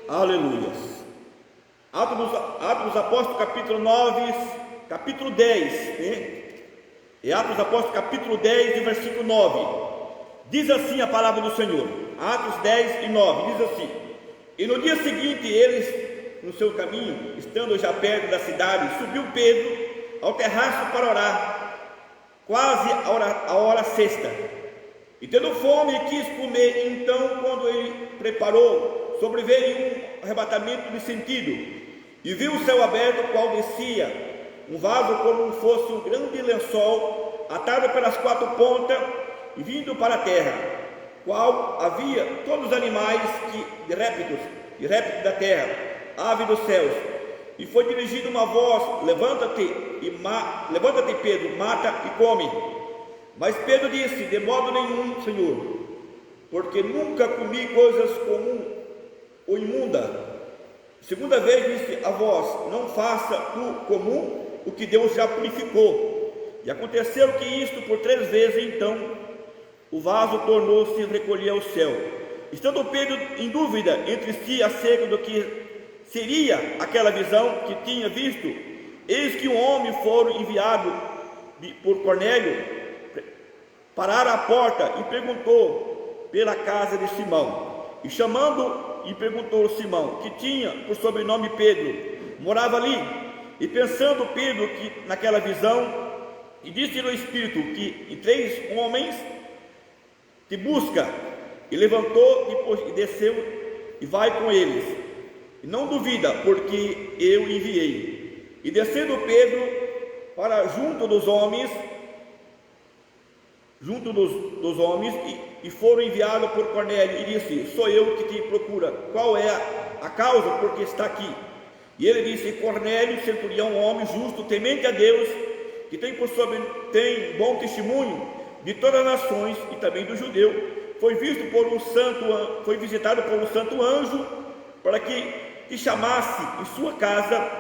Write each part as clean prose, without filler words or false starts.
Aleluias. Atos dos Apóstolos, capítulo 9, capítulo 10, né? É Atos dos Apóstolos, capítulo 10, versículo 9. Diz assim a palavra do Senhor. Atos 10 e 9, diz assim: E no dia seguinte, eles, no seu caminho, estando já perto da cidade, subiu Pedro ao terraço para orar, quase a hora sexta. E tendo fome, quis comer. Então, quando ele preparou, sobreveio um arrebatamento de sentido, e viu o céu aberto, qual descia um vaso como fosse um grande lençol, atado pelas quatro pontas e vindo para a terra, qual havia todos os animais de répteis da terra, aves dos céus. E foi dirigida uma voz: levanta-te, Pedro, mata e come. Mas Pedro disse: de modo nenhum, Senhor, porque nunca comi coisas comum ou imunda. Segunda vez disse a voz: não faça tu comum o que Deus já purificou. E aconteceu que isto por 3 vezes, então o vaso tornou-se e recolhia ao céu. Estando Pedro em dúvida entre si acerca do que seria aquela visão que tinha visto, eis que um homem foi enviado por Cornélio, pararam à porta e perguntou pela casa de Simão. E chamando, e perguntou Simão, que tinha por sobrenome Pedro, morava ali. E pensando Pedro que naquela visão, e disse no Espírito que 3 homens te busca, e levantou e desceu e vai com eles, e não duvida, porque eu enviei. E descendo Pedro para junto dos homens, e foram enviados por Cornélio, e disse: sou eu que te procura, qual é a causa porque está aqui? E ele disse: Cornélio, centurião, homem justo, temente a Deus, que tem bom testemunho de todas as nações e também do judeu, foi visitado por um santo anjo, para que te chamasse em sua casa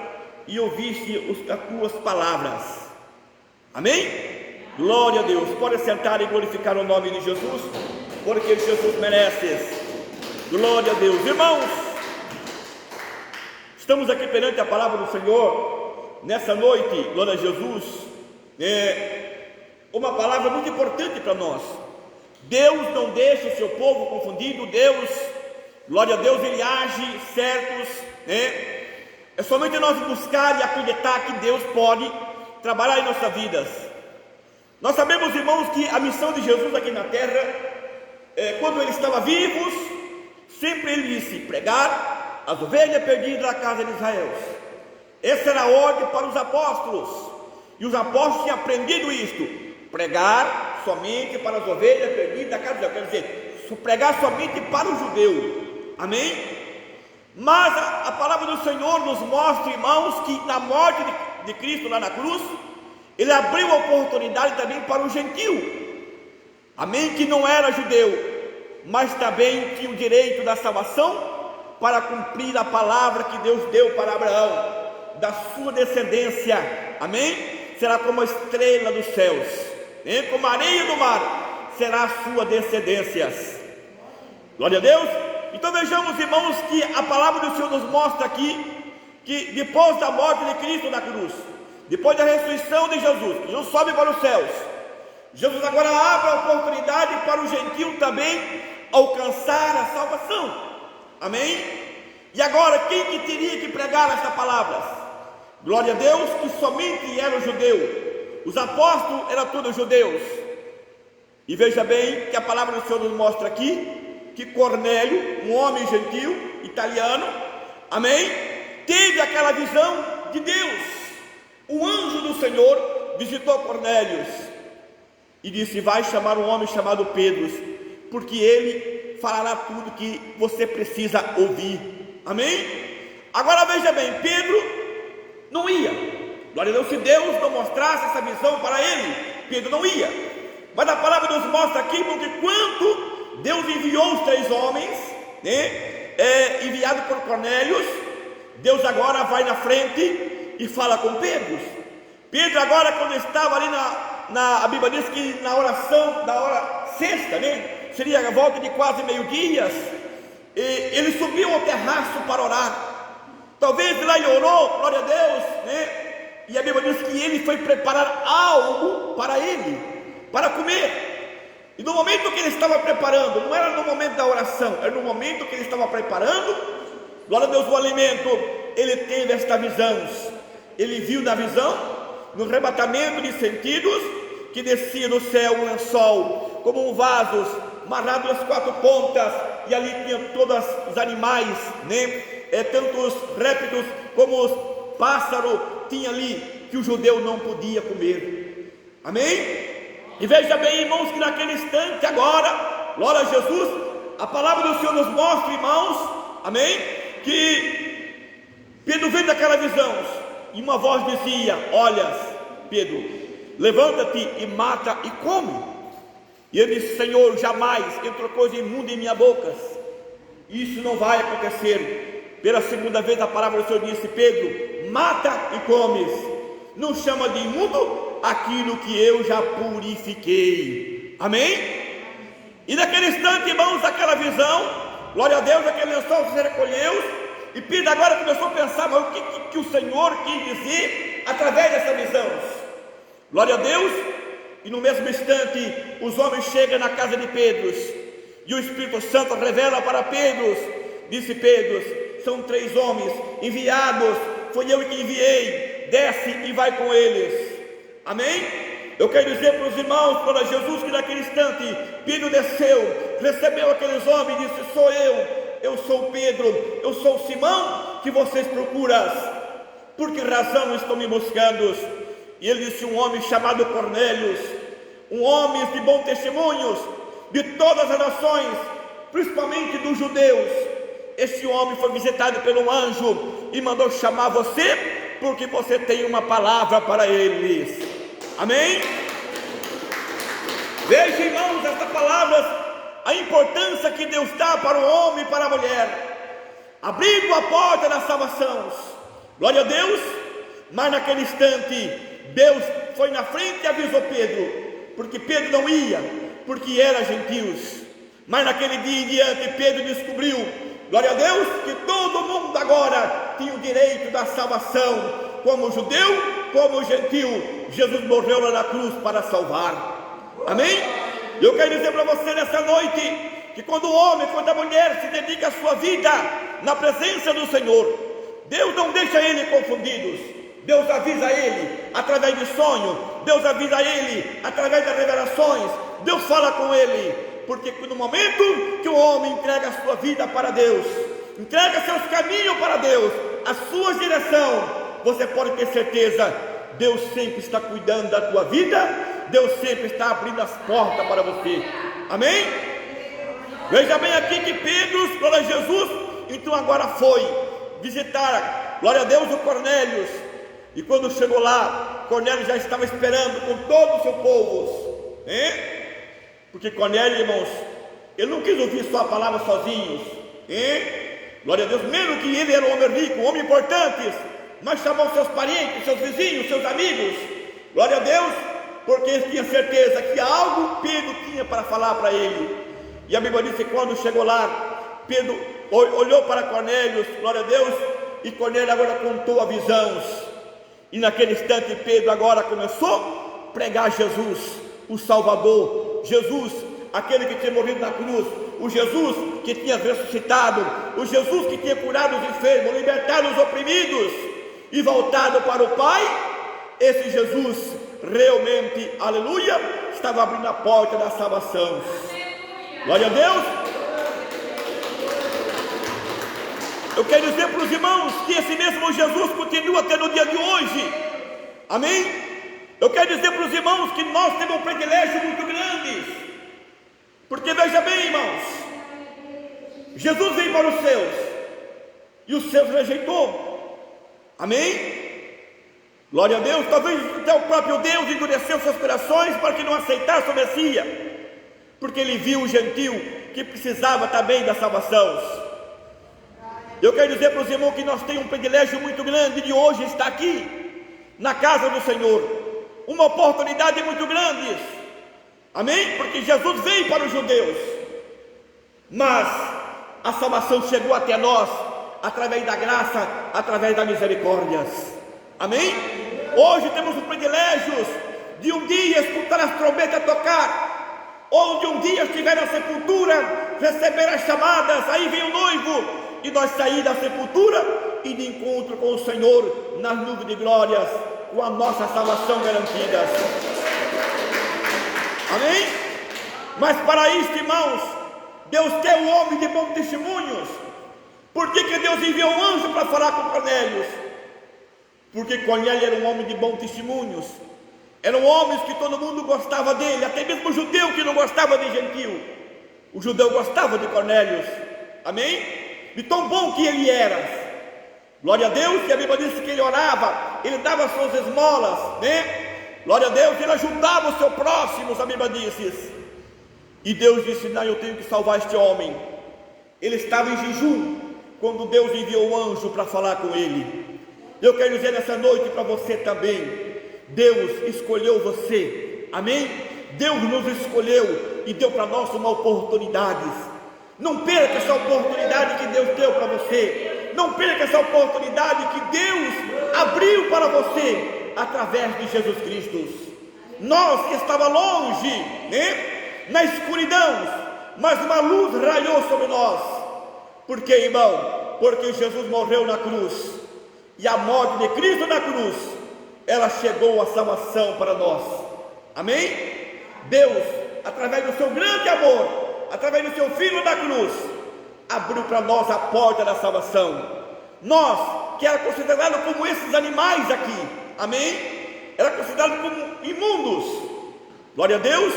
e ouvisse as tuas palavras. Amém? Glória a Deus. Pode sentar e glorificar o nome de Jesus, porque Jesus merece. Glória a Deus. Irmãos, estamos aqui perante a palavra do Senhor nessa noite. Glória a Jesus. Uma palavra muito importante para nós. Deus não deixa o seu povo confundido. Deus, glória a Deus, Ele age certos, né? É somente nós buscar e acreditar que Deus pode trabalhar em nossas vidas. Nós sabemos, irmãos, que a missão de Jesus aqui na terra, quando Ele estava vivo, sempre Ele disse: pregar as ovelhas perdidas da casa de Israel. Essa era a ordem para os apóstolos, e os apóstolos tinham aprendido isto: pregar somente para as ovelhas perdidas da casa de Israel, quer dizer, pregar somente para o judeu. Amém? Mas a palavra do Senhor nos mostra, irmãos, que na morte de Cristo lá na cruz, Ele abriu a oportunidade também para o gentio, amém, que não era judeu, mas também tinha o direito da salvação, para cumprir a palavra que Deus deu para Abraão: da sua descendência, amém, será como a estrela dos céus, como a areia do mar, será a sua descendência. Glória a Deus. Então vejamos, irmãos, que a palavra do Senhor nos mostra aqui, que depois da morte de Cristo na cruz, depois da ressurreição de Jesus sobe para os céus. Jesus agora abre a oportunidade para o gentio também alcançar a salvação. Amém? E agora, quem que teria que pregar essa palavra? Glória a Deus, que somente era o judeu. Os apóstolos eram todos judeus. E veja bem que a palavra do Senhor nos mostra aqui que Cornélio, um homem gentio, italiano, amém, teve aquela visão de Deus. O anjo do Senhor visitou Cornélio e disse: vai chamar um homem chamado Pedro, porque ele falará tudo que você precisa ouvir. Amém? Agora veja bem, Pedro não ia. Glória a Deus, se Deus não mostrasse essa visão para ele, Pedro não ia. Mas a palavra nos mostra aqui, porque quando Deus enviou os 3 homens, né, enviado por Cornélio, Deus agora vai na frente e fala com Pedro. Pedro agora, quando estava ali a Bíblia diz que na oração da hora sexta, né, seria a volta de quase meio-dia, e ele subiu ao terraço para orar. Talvez lá ele orou, glória a Deus, né? E a Bíblia diz que ele foi preparar algo para ele, para comer. E no momento que ele estava preparando, não era no momento da oração, era no momento que ele estava preparando, glória a Deus, o alimento, ele teve esta visão. Ele viu na visão, no arrebatamento de sentidos, que descia do céu um lençol, como um vaso, amarrado às quatro pontas, e ali tinha todos os animais, né? Tanto os répteis como os pássaros, tinha ali, que o judeu não podia comer. Amém? E veja bem, irmãos, que naquele instante agora, glória a Jesus, a palavra do Senhor nos mostra, irmãos, amém? Que Pedro veio daquela visão, e uma voz dizia: olha, Pedro, levanta-te e mata e come. E ele disse: Senhor, jamais entrou coisa imunda em minha boca, isso não vai acontecer. Pela segunda vez a palavra do Senhor disse: Pedro, mata e comes. Não chama de imundo aquilo que eu já purifiquei. Amém? E naquele instante, irmãos, aquela visão, glória a Deus, aquele lençol se recolheu, e Pedro agora começou a pensar: mas o que o Senhor quis dizer através dessa visão? Glória a Deus. E no mesmo instante os homens chegam na casa de Pedro, e o Espírito Santo revela para Pedro. Disse Pedro: são 3 homens enviados, foi eu que enviei, desce e vai com eles. Amém? Eu quero dizer para os irmãos, para Jesus, que naquele instante Pedro desceu, recebeu aqueles homens e disse: sou eu sou Pedro, eu sou Simão que vocês procuram. Por que razão estão me buscando? E ele disse: um homem chamado Cornélios, um homem de bom testemunhos, de todas as nações, principalmente dos judeus. Esse homem foi visitado pelo anjo e mandou chamar você, porque você tem uma palavra para eles. Amém? Veja, irmãos, esta palavra, a importância que Deus dá para o homem e para a mulher, abrindo a porta da salvação. Glória a Deus. Mas naquele instante Deus foi na frente e avisou Pedro, porque Pedro não ia, porque era gentios. Mas naquele dia em diante Pedro descobriu, glória a Deus, que todo mundo agora tinha o direito da salvação, como judeu, como gentil. Jesus morreu lá na cruz para salvar. Amém? Eu quero dizer para você nessa noite, que quando o homem, quando a mulher se dedica a sua vida na presença do Senhor, Deus não deixa ele confundidos. Deus avisa ele através de sonho, Deus avisa ele através das revelações, Deus fala com ele, porque no momento que o homem entrega a sua vida para Deus, entrega seus caminhos para Deus, a sua direção, você pode ter certeza, Deus sempre está cuidando da tua vida, Deus sempre está abrindo as portas para você. Amém? Veja bem aqui que Pedro, glória a Jesus, então agora foi visitar, glória a Deus, o Cornélios. E quando chegou lá, Cornélio já estava esperando com todo o seu povo, hein? Porque Cornélio, irmãos, ele não quis ouvir só a palavra sozinhos, hein? Glória a Deus, mesmo que ele era um homem rico, um homem importante, mas chamou seus parentes, seus vizinhos, seus amigos, glória a Deus, porque ele tinha certeza que algo Pedro tinha para falar para ele. E a Bíblia diz que quando chegou lá, Pedro olhou para Cornélio, glória a Deus, e Cornélio agora contou a visão. E naquele instante Pedro agora começou a pregar Jesus, o Salvador, Jesus, aquele que tinha morrido na cruz, o Jesus que tinha ressuscitado, o Jesus que tinha curado os enfermos, libertado os oprimidos e voltado para o Pai. Esse Jesus realmente, aleluia, estava abrindo a porta da salvação. Glória a Deus. Eu quero dizer para os irmãos que esse mesmo Jesus continua até no dia de hoje. Amém? Eu quero dizer para os irmãos que nós temos um privilégio muito grande. Porque veja bem, irmãos, Jesus veio para os seus e os seus rejeitou. Amém? Glória a Deus. Talvez até o próprio Deus endureceu seus corações para que não aceitasse o Messias, porque ele viu o gentil que precisava também da salvação. Eu quero dizer para os irmãos que nós temos um privilégio muito grande de hoje estar aqui na casa do Senhor, uma oportunidade muito grande. Amém? Porque Jesus veio para os judeus, mas a salvação chegou até nós através da graça, através das misericórdias. Amém? Hoje temos o privilégio de um dia escutar as trombetas tocar, ou de um dia estiver na sepultura, receber as chamadas, aí vem o noivo, e nós sair da sepultura e de encontro com o Senhor nas nuvens de glórias, com a nossa salvação garantida. Amém? Mas para isto, irmãos, Deus quer um homem de bons testemunhos. Por que Deus enviou um anjo para falar com Cornélio? Porque Cornélio era um homem de bons testemunhos. Eram homens que todo mundo gostava dele, até mesmo o judeu que não gostava de gentio. O judeu gostava de Cornélio. Amém? De tão bom que ele era. Glória a Deus, e a Bíblia diz que ele orava, ele dava suas esmolas, né? Glória a Deus, ele ajudava o seu próximo, a Bíblia diz. E Deus disse: não, eu tenho que salvar este homem. Ele estava em jejum quando Deus enviou o anjo para falar com ele. Eu quero dizer nessa noite para você também: Deus escolheu você, amém? Deus nos escolheu e deu para nós uma oportunidade. Não perca essa oportunidade que Deus deu para você. Não perca essa oportunidade que Deus abriu para você através de Jesus Cristo. Nós que estava longe, né? Na escuridão, mas uma luz raiou sobre nós. Por quê, irmão? Porque Jesus morreu na cruz, e a morte de Cristo na cruz, ela chegou a salvação para nós. Amém? Deus, através do seu grande amor, através do seu Filho na cruz, abriu para nós a porta da salvação. Nós, que era considerado como esses animais aqui, amém? Era considerado como imundos. Glória a Deus.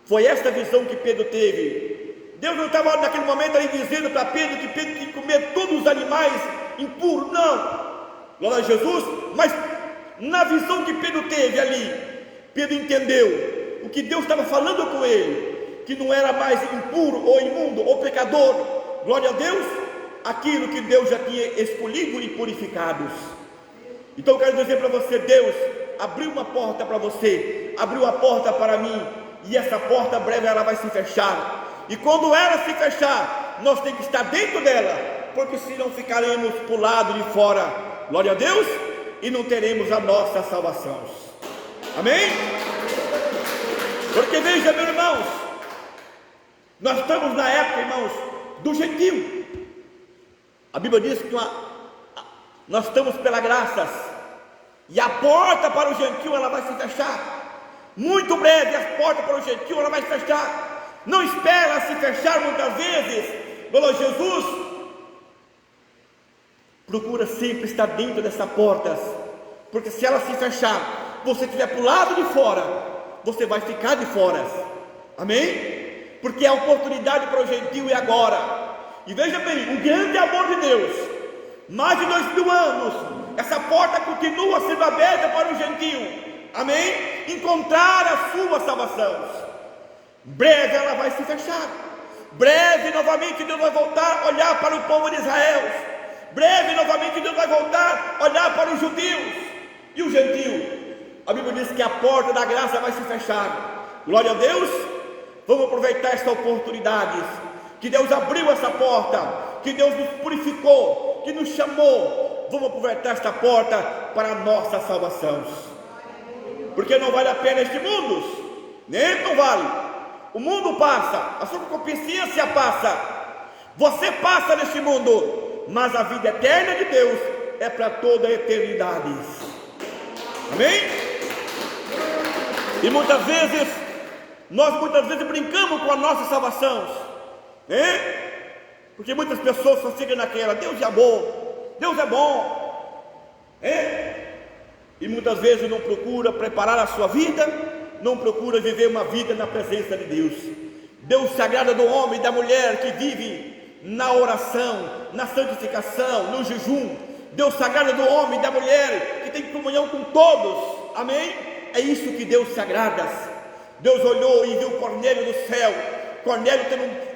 Foi esta visão que Pedro teve. Deus não estava naquele momento ali dizendo para Pedro que Pedro tinha que comer todos os animais impuros, não. Glória a Jesus. Mas na visão que Pedro teve ali, Pedro entendeu o que Deus estava falando com ele, que não era mais impuro ou imundo ou pecador. Glória a Deus. Aquilo que Deus já tinha escolhido e purificado. Então eu quero dizer para você: Deus abriu uma porta para você, abriu a porta para mim. E essa porta breve ela vai se fechar. E quando ela se fechar, nós temos que estar dentro dela, porque senão ficaremos para o lado de fora. Glória a Deus. E não teremos a nossa salvação. Amém? Porque veja, meus irmãos, nós estamos na época, irmãos, do gentio. A Bíblia diz que nós estamos pela graça, e a porta para o gentio ela vai se fechar. Muito breve as portas para o gentio ela vai fechar. Não espera se fechar muitas vezes. Glória a Jesus. Procura sempre estar dentro dessa porta, porque se ela se fechar, você estiver para o lado de fora, você vai ficar de fora. Amém? Porque a oportunidade para o gentio é agora. E veja bem, o grande amor de Deus, mais de 2000 anos, essa porta continua sendo aberta para o gentio. Amém? Encontrar a sua salvação. Breve ela vai se fechar. Breve novamente Deus vai voltar a olhar para o povo de Israel. Breve novamente Deus vai voltar a olhar para os judeus e o gentio. A Bíblia diz que a porta da graça vai se fechar. Glória a Deus. Vamos aproveitar esta oportunidade, que Deus abriu essa porta, que Deus nos purificou, que nos chamou. Vamos aproveitar esta porta para a nossa salvação. Porque não vale a pena este mundo, nem não vale. O mundo passa, a sua concupiscência passa, você passa neste mundo, mas a vida eterna de Deus é para toda a eternidade. Amém? E muitas vezes brincamos com a nossa salvação, né? Porque muitas pessoas só ficam naquela: Deus é amor, Deus é bom, né? E muitas vezes não procura preparar a sua vida, não procura viver uma vida na presença de Deus. Deus se agrada do homem e da mulher que vive na oração, na santificação, no jejum. Deus se agrada do homem e da mulher que tem comunhão com todos. Amém? É isso que Deus se agrada. Deus olhou e viu Cornélio do céu. Cornélio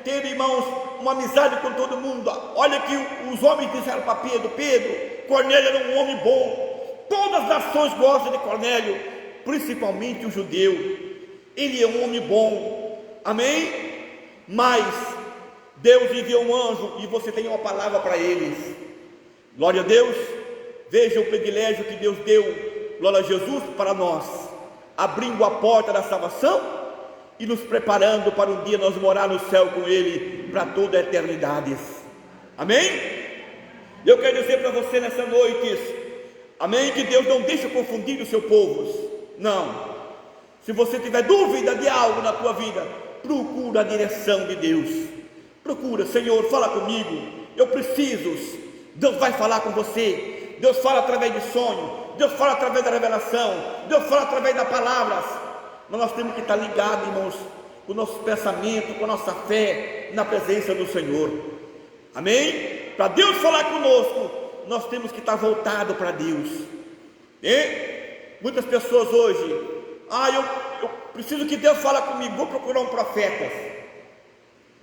teve, irmãos, uma amizade com todo mundo. Olha que os homens disseram para Pedro, Cornélio era um homem bom. Todas as nações gostam de Cornélio, principalmente o judeu. Ele é um homem bom, amém? Mas Deus enviou um anjo e você tem uma palavra para eles. Glória a Deus. Veja o privilégio que Deus deu, glória a Jesus, para nós, abrindo a porta da salvação e nos preparando para um dia nós morar no céu com Ele para toda a eternidade. Amém? Eu quero dizer para você nessa noite, amém, que Deus não deixa confundir o seu povo. Não. Se você tiver dúvida de algo na tua vida, procura a direção de Deus. Procura, Senhor, fala comigo, eu preciso. Deus vai falar com você. Deus fala através de sonho, Deus fala através da revelação, Deus fala através das palavras. Mas nós temos que estar ligados, irmãos, com o nosso pensamento, com a nossa fé na presença do Senhor. Amém? Para Deus falar conosco, nós temos que estar voltados para Deus. E muitas pessoas hoje, eu preciso que Deus fale comigo, vou procurar um profeta.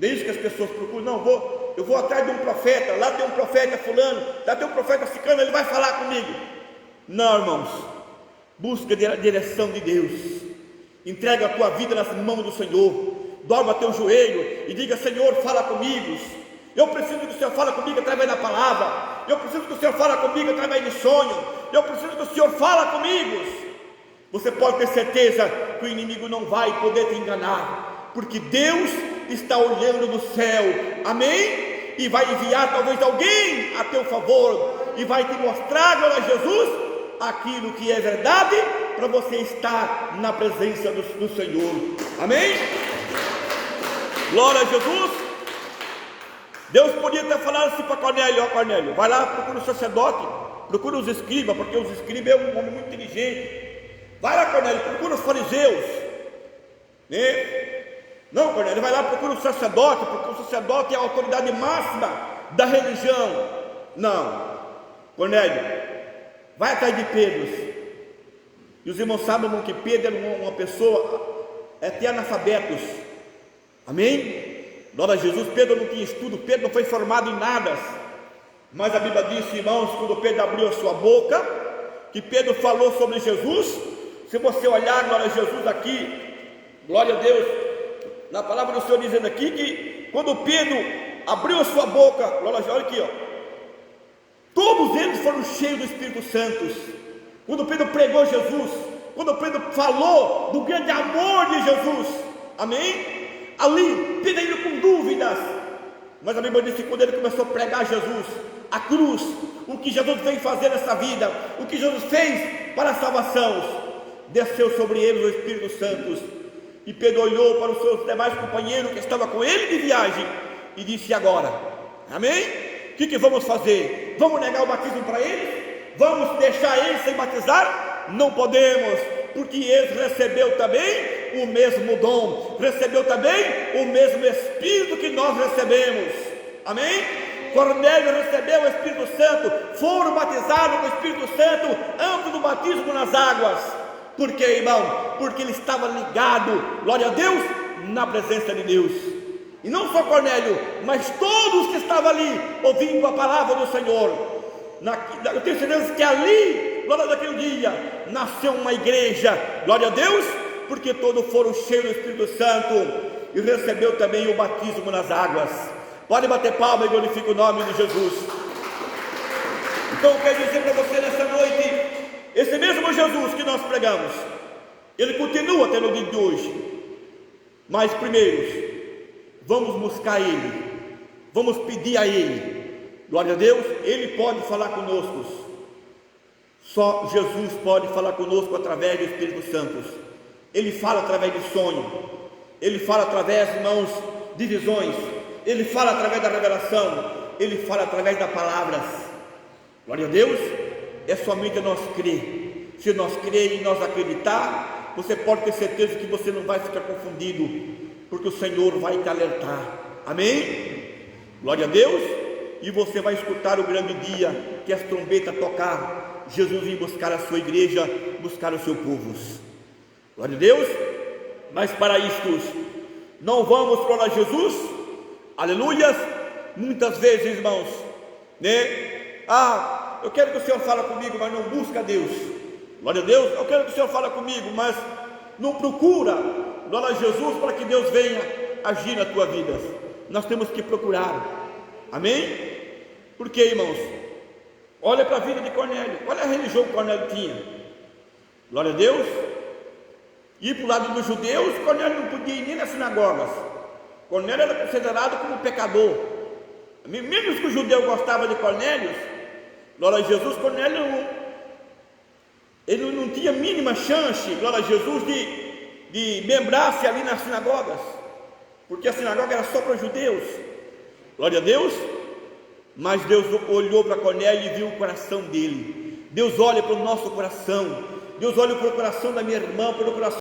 É isso que as pessoas procuram. Não, eu vou atrás de um profeta, lá tem um profeta fulano, lá tem um profeta ciclano, ele vai falar comigo. Não, irmãos, busca a direção de Deus, entrega a tua vida nas mãos do Senhor, dobra teu joelho e diga: Senhor, fala comigo. Eu preciso que o Senhor fale comigo através da palavra, eu preciso que o Senhor fale comigo através de sonho, eu preciso que o Senhor fale comigo. Você pode ter certeza que o inimigo não vai poder te enganar, porque Deus está olhando do céu, amém? E vai enviar talvez alguém a teu favor, e vai te mostrar, glória a Jesus, aquilo que é verdade, para você estar na presença do Senhor, amém? Glória a Jesus. Deus podia ter falado assim para Cornélio: ó Cornélio, vai lá, procura o sacerdote, procura os escribas, porque os escribas é um homem muito inteligente. Vai lá, Cornélio, procura os fariseus, né? Não, Cornélio, vai lá, procura o sacerdote, porque o sacerdote é a autoridade máxima da religião. Não, Cornélio, vai atrás de Pedro. E os irmãos sabem que Pedro era uma pessoa até analfabetos, amém? Glória a Jesus. Pedro não tinha estudo, Pedro não foi formado em nada, mas a Bíblia diz, irmãos, quando Pedro abriu a sua boca, que Pedro falou sobre Jesus. Se você olhar, glória a Jesus, aqui, glória a Deus, na palavra do Senhor dizendo aqui, que quando Pedro abriu a sua boca, glória a Jesus, olha aqui, ó, todos eles foram cheios do Espírito Santo. Quando Pedro pregou Jesus, quando Pedro falou do grande amor de Jesus, amém? Ali, Pedro ainda com dúvidas, mas a Bíblia diz que quando ele começou a pregar Jesus, a cruz, o que Jesus veio fazer nessa vida, o que Jesus fez para a salvação, desceu sobre eles o Espírito Santo. E Pedro olhou para os seus demais companheiros que estavam com ele de viagem e disse: agora, amém? O que vamos fazer? Vamos negar o batismo para eles? Vamos deixar eles sem batizar? Não podemos, porque eles recebeu também o mesmo dom, recebeu também o mesmo Espírito que nós recebemos, amém? Cornélio recebeu o Espírito Santo, foram batizados com o Espírito Santo antes do batismo nas águas. Por quê, irmão? Porque ele estava ligado, glória a Deus, na presença de Deus. E não só Cornélio, mas todos que estavam ali ouvindo a palavra do Senhor. Eu tenho certeza que ali, glória daquele dia, nasceu uma igreja, glória a Deus, porque todos foram cheios do Espírito Santo e recebeu também o batismo nas águas. Pode bater palma e glorifica o nome de Jesus. Então eu quero dizer para você nessa noite, esse mesmo Jesus que nós pregamos, ele continua até no dia de hoje. Mas primeiro, vamos buscar Ele, vamos pedir a Ele, glória a Deus. Ele pode falar conosco, só Jesus pode falar conosco através do Espírito Santo. Ele fala através de sonho, Ele fala através, irmãos, de visões, Ele fala através da revelação, Ele fala através das palavras. Glória a Deus. É somente nós crer. Se nós crer e nós acreditar, você pode ter certeza que você não vai ficar confundido, porque o Senhor vai te alertar, amém? Glória a Deus. E você vai escutar o grande dia que as trombetas tocar, Jesus vir buscar a sua igreja, buscar o seu povo, glória a Deus. Mas para isto, não vamos para Jesus, aleluias. Muitas vezes, irmãos, né? Eu quero que o Senhor fale comigo, mas não busca Deus. Glória a Deus. Eu quero que o Senhor fale comigo, mas não procura, glória a Jesus, para que Deus venha agir na tua vida. nós temos que procurar. Amém? Porque, irmãos, olha para a vida de Cornélio, olha a religião que Cornélio tinha. Glória a Deus. Ir para o lado dos judeus, Cornélio não podia ir nem nas sinagogas. Cornélio era considerado como pecador. Mesmo que o judeu gostava de Cornélio, glória a Jesus, Cornélio ele não tinha mínima chance, glória a Jesus, de membrar-se ali nas sinagogas, porque a sinagoga era só para os judeus. Glória a Deus. Mas Deus olhou para Cornélio e viu o coração dele. Deus olha para o nosso coração. Deus olha para o coração da minha irmã, para o coração